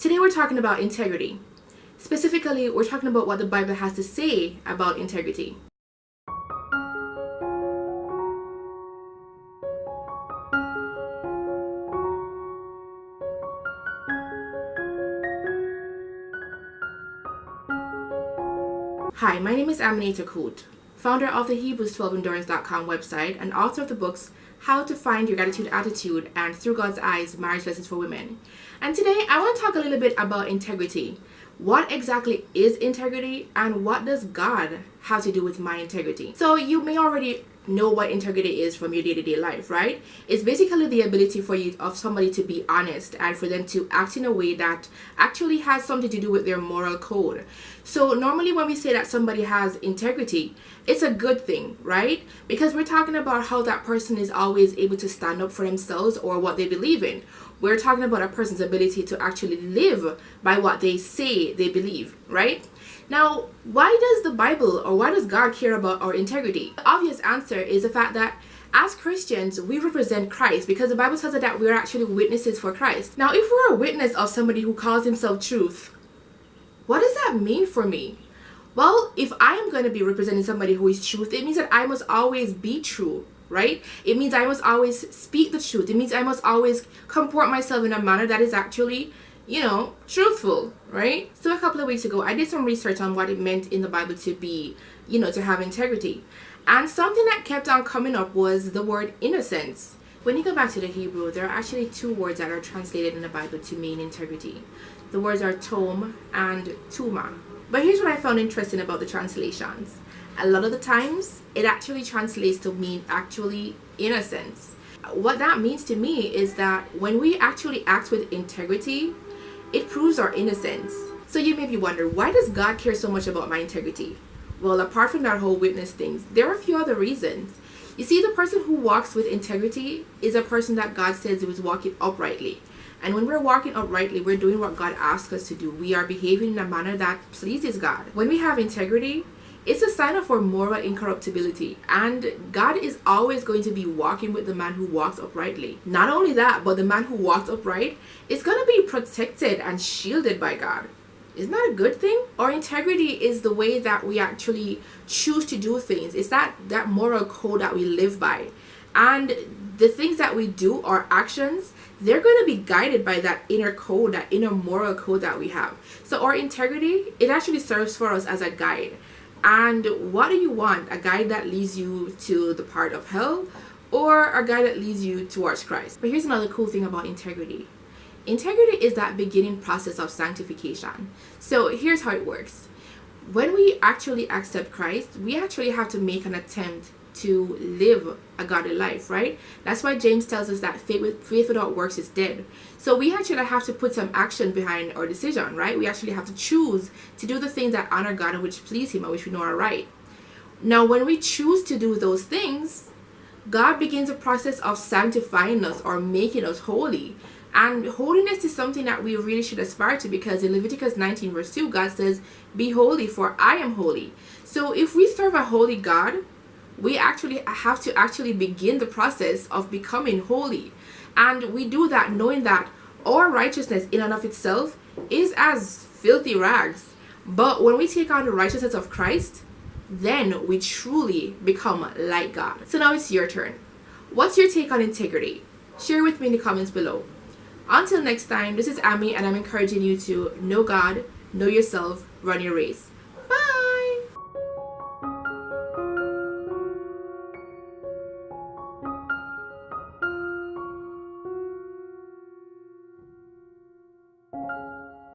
Today we're talking about integrity. Specifically, we're talking about what the Bible has to say about integrity. Hi, my name is Aminata Coote, founder of the Hebrews12endurance.com website and author of the books How to Find Your Gratitude Attitude and Through God's Eyes, Marriage Lessons for Women. And today I want to talk a little bit about integrity. What exactly is integrity and what does God have to do with my integrity? So you may already know what integrity is from your day-to-day life, right? It's basically the ability of somebody to be honest and for them to act in a way that actually has something to do with their moral code. So normally when we say that somebody has integrity, it's a good thing, right? Because we're talking about how that person is always able to stand up for themselves or what they believe in. We're talking about a person's ability to actually live by what they say they believe, right? Now, why does the Bible or why does God care about our integrity? The obvious answer is the fact that as Christians, we represent Christ because the Bible says that we're actually witnesses for Christ. Now, if we're a witness of somebody who calls himself truth, what does that mean for me? Well, if I am going to be representing somebody who is truth, it means that I must always be true, right? It means I must always speak the truth. It means I must always comport myself in a manner that is actually, truthful, right? So a couple of weeks ago, I did some research on what it meant in the Bible to be, to have integrity. And something that kept on coming up was the word innocence. When you go back to the Hebrew, there are actually two words that are translated in the Bible to mean integrity. The words are tom and tuma. But here's what I found interesting about the translations. A lot of the times, it actually translates to mean actually innocence. What that means to me is that when we actually act with integrity, it proves our innocence. So you may be wondering, why does God care so much about my integrity? Well, apart from that whole witness things, there are a few other reasons. You see, the person who walks with integrity is a person that God says is walking uprightly. And when we're walking uprightly, we're doing what God asks us to do. We are behaving in a manner that pleases God. When we have integrity, it's a sign of our moral incorruptibility. And God is always going to be walking with the man who walks uprightly. Not only that, but the man who walks upright is going to be protected and shielded by God. Isn't that a good thing? Our integrity is the way that we actually choose to do things. It's that moral code that we live by. And the things that we do, our actions, they're going to be guided by that inner code, that inner moral code that we have. So our integrity, it actually serves for us as a guide. And what do you want? A guide that leads you to the part of hell or a guide that leads you towards Christ? But here's another cool thing about integrity. Integrity is that beginning process of sanctification. So here's how it works. When we actually accept Christ, we actually have to make an attempt to live a godly life, right? That's why James tells us that faith without works is dead. So we actually have to put some action behind our decision, right? We actually have to choose to do the things that honor God and which please Him and which we know are right. Now, when we choose to do those things, God begins a process of sanctifying us or making us holy. And holiness is something that we really should aspire to because in Leviticus 19 verse 2, God says, "Be holy, for I am holy." So if we serve a holy God, we actually have to begin the process of becoming holy. And we do that knowing that our righteousness in and of itself is as filthy rags. But when we take on the righteousness of Christ, then we truly become like God. So now it's your turn. What's your take on integrity? Share with me in the comments below. Until next time, this is Ami and I'm encouraging you to know God, know yourself, run your race.